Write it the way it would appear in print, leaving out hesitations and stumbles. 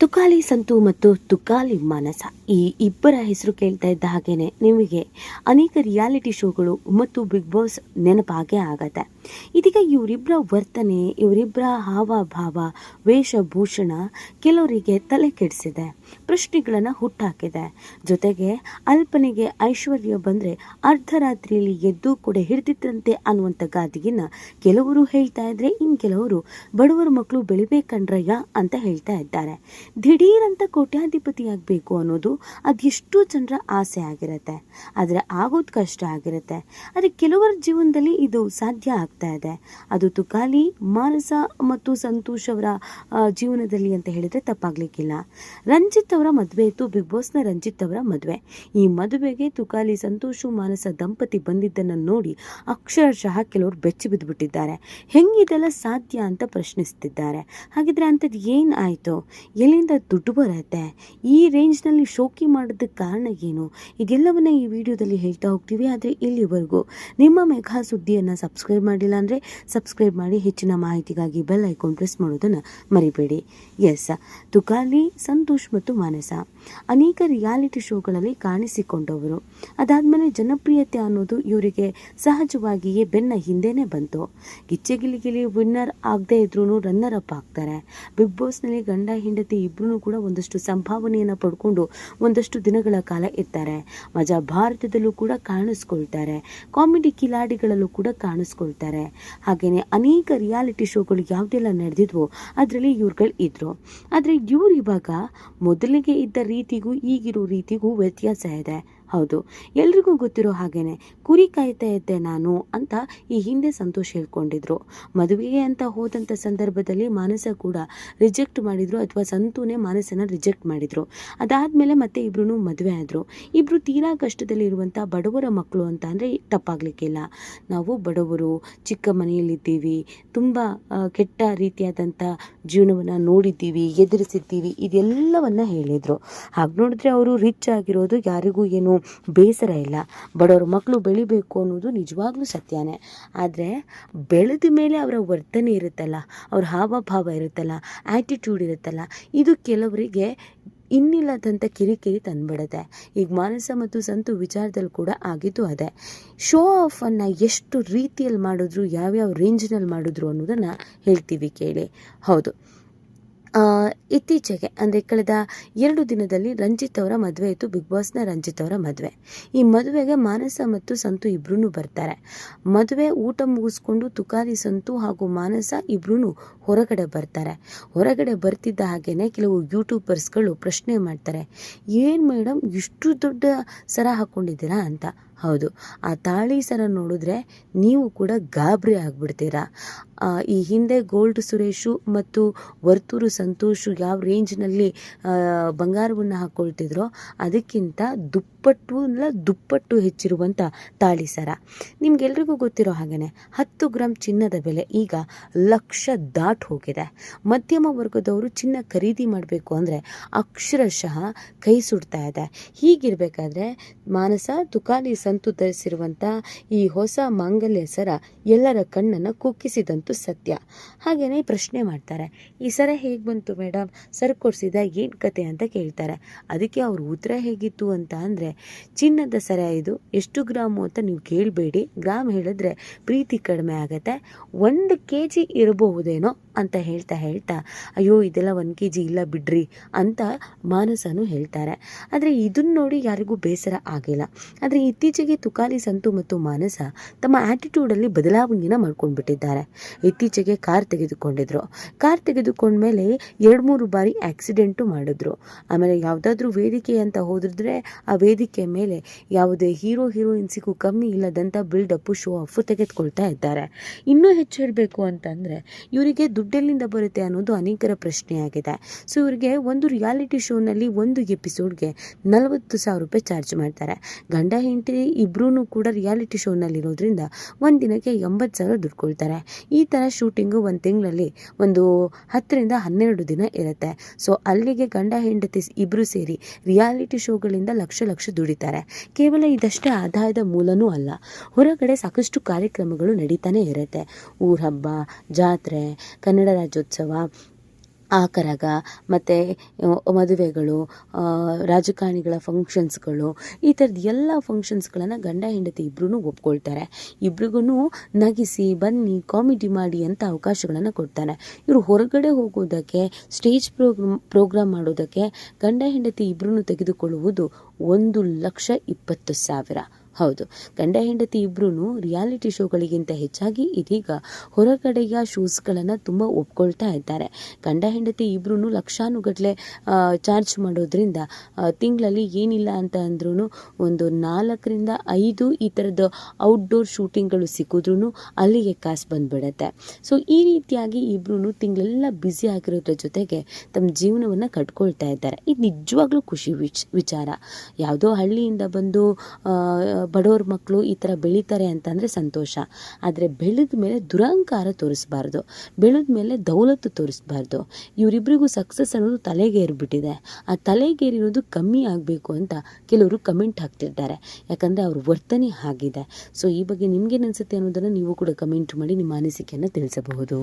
ತುಕಾಲಿ ಸಂತು ಮತ್ತು ತುಕಾಲಿ ಮಾನಸ ಈ ಇಬ್ಬರ ಹೆಸರು ಕೇಳ್ತಾ ಇದ್ದ ಹಾಗೇನೆ ನಿಮಗೆ ಅನೇಕ ರಿಯಾಲಿಟಿ ಶೋಗಳು ಮತ್ತು ಬಿಗ್ ಬಾಸ್ ನೆನಪಾಗೇ ಆಗತ್ತೆ. ಇದೀಗ ಇವರಿಬ್ಬರ ವರ್ತನೆ, ಇವರಿಬ್ಬರ ಹಾವಭಾವ, ವೇಷಭೂಷಣ ಕೆಲವರಿಗೆ ತಲೆ ಕೆಡಿಸಿದೆ, ಪ್ರಶ್ನೆಗಳನ್ನು ಹುಟ್ಟಾಕಿದೆ. ಜೊತೆಗೆ ಅಲ್ಪನೆಗೆ ಐಶ್ವರ್ಯ ಬಂದರೆ ಅರ್ಧರಾತ್ರಿಯಲ್ಲಿ ಎದ್ದು ಕೂಡ ಹಿಡಿದಿದ್ದಂತೆ ಅನ್ನುವಂಥ ಗಾದೆಯನ್ನು ಕೆಲವರು ಹೇಳ್ತಾ ಇದ್ರೆ, ಇನ್ನು ಕೆಲವರು ಬಡವರ ಮಕ್ಕಳು ಬೆಳಿಬೇಕಂಡ್ರಯ್ಯ ಅಂತ ಹೇಳ್ತಾ ಇದ್ದಾರೆ. ದಿಢೀರಂತ ಕೋಟ್ಯಾಧಿಪತಿ ಆಗಬೇಕು ಅನ್ನೋದು ಅದೆಷ್ಟು ಜನರ ಆಸೆ ಆಗಿರುತ್ತೆ, ಆದರೆ ಆಗೋದು ಕಷ್ಟ ಆಗಿರುತ್ತೆ. ಆದರೆ ಕೆಲವರ ಜೀವನದಲ್ಲಿ ಇದು ಸಾಧ್ಯ ಆಗ್ತಾ ಇದೆ. ಅದು ತುಕಾಲಿ ಮಾನಸ ಮತ್ತು ಸಂತೋಷ್ ಅವರ ಜೀವನದಲ್ಲಿ ಅಂತ ಹೇಳಿದರೆ ತಪ್ಪಾಗ್ಲಿಕ್ಕಿಲ್ಲ. ರಂಜಿತ್ ಅವರ ಮದುವೆ ಇತ್ತು, ಬಿಗ್ ಬಾಸ್ನ ರಂಜಿತ್ ಅವರ ಮದುವೆ. ಈ ಮದುವೆಗೆ ತುಕಾಲಿ ಸಂತೋಷು ಮಾನಸ ದಂಪತಿ ಬಂದಿದ್ದನ್ನು ನೋಡಿ ಅಕ್ಷರಶಃ ಕೆಲವರು ಬೆಚ್ಚಿ ಬಿದ್ದುಬಿಟ್ಟಿದ್ದಾರೆ. ಹೆಂಗಿದೆಲ್ಲ ಸಾಧ್ಯ ಅಂತ ಪ್ರಶ್ನಿಸ್ತಿದ್ದಾರೆ. ಹಾಗಿದ್ರೆ ಅಂಥದ್ದು ಏನು ಆಯಿತು? ಎಲ್ಲಿಂದ ದುಡ್ಡು ಬರುತ್ತೆ? ಈ ರೇಂಜ್ನಲ್ಲಿ ಶೋಕಿ ಮಾಡೋದಕ್ಕೆ ಕಾರಣ ಏನು? ಇದೆಲ್ಲವನ್ನ ಈ ವಿಡಿಯೋದಲ್ಲಿ ಹೇಳ್ತಾ ಹೋಗ್ತೀವಿ. ಆದರೆ ಇಲ್ಲಿವರೆಗೂ ನಿಮ್ಮ ಮೆಗಾ ಸುದ್ದಿಯನ್ನು ಸಬ್ಸ್ಕ್ರೈಬ್ ಮಾಡಿಲ್ಲ ಅಂದರೆ ಸಬ್ಸ್ಕ್ರೈಬ್ ಮಾಡಿ. ಹೆಚ್ಚಿನ ಮಾಹಿತಿಗಾಗಿ ಬೆಲ್ ಐಕಾನ್ ಪ್ರೆಸ್ ಮಾಡೋದನ್ನು ಮರಿಬೇಡಿ. ಎಸ್, ತುಕಾಲಿ ಸಂತೋಷ್ ಮತ್ತು ಮಾನಸ ಅನೇಕ ರಿಯಾಲಿಟಿ ಶೋಗಳಲ್ಲಿ ಕಾಣಿಸಿಕೊಂಡವರು. ಅದಾದಮೇಲೆ ಜನಪ್ರಿಯತೆ ಅನ್ನೋದು ಇವರಿಗೆ ಸಹಜವಾಗಿಯೇ ಬೆನ್ನ ಹಿಂದೆನೇ ಬಂತು. ಗಿಚ್ಚೆಗಿಲಿಗಿಲಿ ವಿನ್ನರ್ ಆಗದೆ ಇದ್ರೂ ರನ್ನರ್ ಅಪ್ ಆಗ್ತಾರೆ. ಬಿಗ್ ಬಾಸ್ನಲ್ಲಿ ಗಂಡ ಹೆಂಡತಿ ಇಬ್ಬರೂ ಕೂಡ ಒಂದಷ್ಟು ಸಂಭಾವನೆಯನ್ನು ಪಡ್ಕೊಂಡು ಒಂದಷ್ಟು ದಿನಗಳ ಕಾಲ ಇರ್ತಾರೆ. ಮಜಾ ಭಾರತದಲ್ಲೂ ಕೂಡ ಕಾಣಿಸ್ಕೊಳ್ತಾರೆ, ಕಾಮಿಡಿ ಕಿಲಾಡಿಗಳಲ್ಲೂ ಕೂಡ ಕಾಣಿಸ್ಕೊಳ್ತಾರೆ. ಹಾಗೆಯೇ ಅನೇಕ ರಿಯಾಲಿಟಿ ಶೋಗಳು ಯಾವುದೆಲ್ಲ ನಡೆದಿದ್ವೋ ಅದರಲ್ಲಿ ಇವ್ರುಗಳು ಇದ್ರು. ಆದರೆ ಇವ್ರು ಇವಾಗ ಮೊದಲಿಗೆ ಇದ್ದ ರೀತಿಗೂ ಈಗಿರೋ ರೀತಿಗೂ ವ್ಯತ್ಯಾಸ ಇದೆ. ಹೌದು, ಎಲ್ರಿಗೂ ಗೊತ್ತಿರೋ ಹಾಗೇನೆ ಕುರಿ ಕಾಯ್ತಾ ಇದ್ದೆ ನಾನು ಅಂತ ಈ ಹಿಂದೆ ಸಂತೋಷ್ ಹೇಳ್ಕೊಂಡಿದ್ರು. ಮದುವೆಗೆ ಅಂತ ಹೋದಂಥ ಸಂದರ್ಭದಲ್ಲಿ ಮಾನಸ ಕೂಡ ರಿಜೆಕ್ಟ್ ಮಾಡಿದ್ರು, ಅಥವಾ ಸಂತೂನೇ ಮಾನಸನ ರಿಜೆಕ್ಟ್ ಮಾಡಿದ್ರು. ಅದಾದಮೇಲೆ ಮತ್ತೆ ಇಬ್ರು ಮದುವೆ ಆದರು. ಇಬ್ಬರು ತೀರಾ ಕಷ್ಟದಲ್ಲಿರುವಂಥ ಬಡವರ ಮಕ್ಕಳು ಅಂತ ಅಂದರೆ ತಪ್ಪಾಗಲಿಕ್ಕಿಲ್ಲ. ನಾವು ಬಡವರು, ಚಿಕ್ಕ ಮನೆಯಲ್ಲಿದ್ದೀವಿ, ತುಂಬ ಕೆಟ್ಟ ರೀತಿಯಾದಂಥ ಜೀವನವನ್ನು ನೋಡಿದ್ದೀವಿ, ಎದುರಿಸಿದ್ದೀವಿ, ಇದೆಲ್ಲವನ್ನ ಹೇಳಿದರು. ಹಾಗೆ ನೋಡಿದ್ರೆ ಅವರು ರಿಚ್ ಆಗಿರೋದು ಯಾರಿಗೂ ಏನು ಬೇಸರ ಇಲ್ಲ. ಬಡವರ ಮಕ್ಕಳು ಬೆಳಿಬೇಕು ಅನ್ನೋದು ನಿಜವಾಗ್ಲೂ ಸತ್ಯನೇ. ಆದರೆ ಬೆಳೆದ ಮೇಲೆ ಅವರ ವರ್ತನೆ ಇರುತ್ತಲ್ಲ, ಅವ್ರ ಹಾವಭಾವ ಇರುತ್ತಲ್ಲ, ಆ್ಯಟಿಟ್ಯೂಡ್ ಇರುತ್ತಲ್ಲ, ಇದು ಕೆಲವರಿಗೆ ಇನ್ನಿಲ್ಲದಂಥ ಕಿರಿಕಿರಿ ತಂದುಬಿಡುತ್ತೆ. ಈಗ ಮಾನಸ ಮತ್ತು ಸಂತು ವಿಚಾರದಲ್ಲಿ ಕೂಡ ಆಗಿದ್ದು ಅದೇ. ಶೋ ಆಫನ್ನು ಎಷ್ಟು ರೀತಿಯಲ್ಲಿ ಮಾಡಿದ್ರು, ಯಾವ್ಯಾವ ರೇಂಜ್ನಲ್ಲಿ ಮಾಡಿದ್ರು ಅನ್ನೋದನ್ನು ಹೇಳ್ತೀವಿ ಕೇಳಿ. ಹೌದು, ಇತ್ತೀಚೆಗೆ ಅಂದರೆ ಕಳೆದ 2 ದಿನದಲ್ಲಿ ರಂಜಿತ್ ಅವರ ಮದುವೆ ಇತ್ತು, ಬಿಗ್ ಬಾಸ್ನ ರಂಜಿತ್ ಅವರ ಮದುವೆ. ಈ ಮದುವೆಗೆ ಮಾನಸ ಮತ್ತು ಸಂತು ಇಬ್ಬರೂ ಬರ್ತಾರೆ. ಮದುವೆ ಊಟ ಮುಗಿಸ್ಕೊಂಡು ತುಕಾಲಿ ಸಂತು ಹಾಗೂ ಮಾನಸ ಇಬ್ಬರೂ ಹೊರಗಡೆ ಬರ್ತಾರೆ. ಹೊರಗಡೆ ಬರ್ತಿದ್ದ ಹಾಗೇನೆ ಕೆಲವು ಯೂಟ್ಯೂಬರ್ಸ್ಗಳು ಪ್ರಶ್ನೆ ಮಾಡ್ತಾರೆ, ಏನು ಮೇಡಮ್ ಇಷ್ಟು ದೊಡ್ಡ ಸರ ಹಾಕ್ಕೊಂಡಿದ್ದೀರಾ ಅಂತ. ಹೌದು, ಆ ತಾಳಿ ಸರ ನೋಡಿದ್ರೆ ನೀವು ಕೂಡ ಗಾಬರಿ ಆಗಿಬಿಡ್ತೀರಾ. ಈ ಹಿಂದೆ ಗೋಲ್ಡ್ ಸುರೇಶು ಮತ್ತು ವರ್ತೂರು ಸಂತೋಷು ಯಾವ ರೇಂಜ್ನಲ್ಲಿ ಬಂಗಾರವನ್ನು ಹಾಕ್ಕೊಳ್ತಿದ್ರೋ ಅದಕ್ಕಿಂತ ದುಪ್ಪಟ್ಟು ಹೆಚ್ಚಿರುವಂಥ ತಾಳಿ ಸರ. ನಿಮ್ಗೆಲ್ರಿಗೂ ಗೊತ್ತಿರೋ ಹಾಗೆಯೇ 10 ಗ್ರಾಮ್ ಚಿನ್ನದ ಬೆಲೆ ಈಗ 1,00,000 ದಾಟ್ ಹೋಗಿದೆ. ಮಧ್ಯಮ ವರ್ಗದವರು ಚಿನ್ನ ಖರೀದಿ ಮಾಡಬೇಕು ಅಂದರೆ ಅಕ್ಷರಶಃ ಕೈ ಸುಡ್ತಾ ಇದೆ. ಹೀಗಿರಬೇಕಾದ್ರೆ ಮಾನಸ ತುಕಾಲಿ ಸಂತು ಧರಿಸಿರುವಂಥ ಈ ಹೊಸ ಮಾಂಗಲ್ಯ ಸರ ಎಲ್ಲರ ಕಣ್ಣನ್ನು ಕುಕ್ಕಿಸಿದಂತೂ ಸತ್ಯ. ಹಾಗೆಯೇ ಪ್ರಶ್ನೆ ಮಾಡ್ತಾರೆ, ಈ ಸರ ಹೇಗೆ ಬಂತು ಮೇಡಮ್, ಸರ ಕೊಡಿಸಿದ ಏನು ಕತೆ ಅಂತ ಕೇಳ್ತಾರೆ. ಅದಕ್ಕೆ ಅವ್ರ ಉತ್ತರ ಹೇಗಿತ್ತು ಅಂತ ಅಂದರೆ, ಚಿನ್ನದ ಸರ ಇದು, ಎಷ್ಟು ಗ್ರಾಮು ಅಂತ ನೀವು ಕೇಳಬೇಡಿ, ಗ್ರಾಮ್ ಹೇಳಿದ್ರೆ ಪ್ರೀತಿ ಕಡಿಮೆ ಆಗುತ್ತೆ, 1 kg ಇರಬಹುದೇನೋ ಅಂತ ಹೇಳ್ತಾ ಅಯ್ಯೋ ಇದೆಲ್ಲ 1 kg ಇಲ್ಲ ಬಿಡ್ರಿ ಅಂತ ಮಾನಸನು ಹೇಳ್ತಾರೆ. ಆದರೆ ಇದನ್ನು ನೋಡಿ ಯಾರಿಗೂ ಬೇಸರ ಆಗಿಲ್ಲ. ಆದರೆ ಇತ್ತೀಚೆಗೆ ತುಕಾಲಿ ಸಂತು ಮತ್ತು ಮಾನಸ ತಮ್ಮ ಆ್ಯಟಿಟ್ಯೂಡಲ್ಲಿ ಬದಲಾವಣೆಯನ್ನು ಮಾಡ್ಕೊಂಡ್ಬಿಟ್ಟಿದ್ದಾರೆ. ಇತ್ತೀಚೆಗೆ ಕಾರ್ ತೆಗೆದುಕೊಂಡ್ಮೇಲೆ 2-3 ಬಾರಿ ಆಕ್ಸಿಡೆಂಟು ಮಾಡಿದ್ರು. ಆಮೇಲೆ ಯಾವುದಾದ್ರೂ ವೇದಿಕೆ ಅಂತ ಹೋದ್ರೆ ಆ ವೇದಿಕೆ ಮೇಲೆ ಯಾವುದೇ ಹೀರೋಯಿನ್ಸಿಗೂ ಕಮ್ಮಿ ಇಲ್ಲದಂಥ ಬಿಲ್ಡಪ್ಪು, ಶೋ ಆಫು ತೆಗೆದುಕೊಳ್ತಾ ಇದ್ದಾರೆ. ಇನ್ನೂ ಹೆಚ್ಚು ಹೇಳಬೇಕು ಅಂತಂದರೆ ಇವರಿಗೆ ದುಡ್ಡೆಲ್ಲಿಂದ ಬರುತ್ತೆ ಅನ್ನೋದು ಅನೇಕರ ಪ್ರಶ್ನೆಯಾಗಿದೆ. ಸೊ ಇವರಿಗೆ ಒಂದು ರಿಯಾಲಿಟಿ ಶೋನಲ್ಲಿ 1 ಎಪಿಸೋಡ್ಗೆ 40,000 ರೂಪಾಯಿ ಚಾರ್ಜ್ ಮಾಡ್ತಾರೆ. ಗಂಡ ಹೆಂಡತಿ ಇಬ್ಬರೂ ಕೂಡ ರಿಯಾಲಿಟಿ ಶೋನಲ್ಲಿರೋದ್ರಿಂದ ಒಂದು ದಿನಕ್ಕೆ 80,000 ದುಡ್ಡು ಕೊಳ್ತಾರೆ. ಈ ಥರ ಶೂಟಿಂಗು ಒಂದು ತಿಂಗಳಲ್ಲಿ ಒಂದು 10 ರಿಂದ 12 ದಿನ ಇರುತ್ತೆ. ಸೊ ಅಲ್ಲಿಗೆ ಗಂಡ ಹೆಂಡತಿ ಇಬ್ಬರು ಸೇರಿ ರಿಯಾಲಿಟಿ ಶೋಗಳಿಂದ ಲಕ್ಷ ದುಡಿತಾರೆ. ಕೇವಲ ಇದಷ್ಟೇ ಆದಾಯದ ಮೂಲನೂ ಅಲ್ಲ, ಹೊರಗಡೆ ಸಾಕಷ್ಟು ಕಾರ್ಯಕ್ರಮಗಳು ನಡೀತಾನೆ ಇರುತ್ತೆ. ಊರ ಹಬ್ಬ, ಜಾತ್ರೆ, ಕನ್ನಡ ರಾಜ್ಯೋತ್ಸವ, ಆಕರಗ ಮತ್ತು ಮದುವೆಗಳು, ರಾಜಕಾರಣಿಗಳ ಫಂಕ್ಷನ್ಸ್ಗಳು, ಈ ಥರದ್ದು ಎಲ್ಲ ಫಂಕ್ಷನ್ಸ್ಗಳನ್ನು ಗಂಡ ಹೆಂಡತಿ ಇಬ್ಬರೂ ಒಪ್ಕೊಳ್ತಾರೆ. ಇಬ್ರಿಗೂ ನಗಿಸಿ ಬನ್ನಿ ಕಾಮಿಡಿ ಮಾಡಿ ಅಂತ ಅವಕಾಶಗಳನ್ನು ಕೊಡ್ತಾನೆ. ಇವರು ಹೊರಗಡೆ ಹೋಗೋದಕ್ಕೆ, ಸ್ಟೇಜ್ ಪ್ರೋಗ್ರಾಮ್ ಮಾಡೋದಕ್ಕೆ ಗಂಡ ಹೆಂಡತಿ ಇಬ್ಬರೂ ತೆಗೆದುಕೊಳ್ಳುವುದು 1,20,000. ಹೌದು, ಗಂಡ ಹೆಂಡತಿ ಇಬ್ಬರೂ ರಿಯಾಲಿಟಿ ಶೋಗಳಿಗಿಂತ ಹೆಚ್ಚಾಗಿ ಇದೀಗ ಹೊರಗಡೆಯ ಶೂಸ್ಗಳನ್ನು ತುಂಬ ಒಪ್ಕೊಳ್ತಾ ಇದ್ದಾರೆ. ಗಂಡ ಹೆಂಡತಿ ಇಬ್ಬರೂ ಲಕ್ಷಾನುಗಟ್ಟಲೆ ಚಾರ್ಜ್ ಮಾಡೋದ್ರಿಂದ ತಿಂಗಳಲ್ಲಿ ಏನಿಲ್ಲ ಅಂತ ಅಂದ್ರೂ ಒಂದು 4-5 ಈ ಥರದ ಔಟ್ಡೋರ್ ಶೂಟಿಂಗ್ಗಳು ಸಿಕ್ಕಿದ್ರೂ ಅಲ್ಲಿಗೆ ಕಾಸು ಬಂದುಬಿಡುತ್ತೆ. ಸೊ ಈ ರೀತಿಯಾಗಿ ಇಬ್ಬರೂ ತಿಂಗಳೆಲ್ಲ ಬ್ಯುಸಿ ಆಗಿರೋದ್ರ ಜೊತೆಗೆ ತಮ್ಮ ಜೀವನವನ್ನು ಕಟ್ಕೊಳ್ತಾ ಇದ್ದಾರೆ. ಇದು ನಿಜವಾಗ್ಲೂ ಖುಷಿ ವಿಚಾರ. ಯಾವುದೋ ಹಳ್ಳಿಯಿಂದ ಬಂದು ಬಡವ್ರ ಮಕ್ಕಳು ಈ ಥರ ಬೆಳೀತಾರೆ ಅಂತಂದರೆ ಸಂತೋಷ. ಆದರೆ ಬೆಳೆದ ಮೇಲೆ ದುರಹಂಕಾರ ತೋರಿಸ್ಬಾರ್ದು, ಬೆಳೆದ ಮೇಲೆ ದೌಲತ್ತು ತೋರಿಸ್ಬಾರ್ದು. ಇವರಿಬ್ಬರಿಗೂ ಸಕ್ಸಸ್ ಅನ್ನೋದು ತಲೆಗೇರಿಬಿಟ್ಟಿದೆ. ಆ ತಲೆಗೇರಿರೋದು ಕಮ್ಮಿ ಆಗಬೇಕು ಅಂತ ಕೆಲವರು ಕಮೆಂಟ್ ಹಾಕ್ತಿರ್ತಾರೆ, ಯಾಕಂದರೆ ಅವ್ರ ವರ್ತನೆ ಆಗಿದೆ. ಸೊ ಈ ಬಗ್ಗೆ ನಿಮ್ಗೇನು ಅನಿಸುತ್ತೆ ಅನ್ನೋದನ್ನು ನೀವು ಕೂಡ ಕಮೆಂಟ್ ಮಾಡಿ ನಿಮ್ಮ ಅನಿಸಿಕೆಯನ್ನು ತಿಳಿಸಬಹುದು.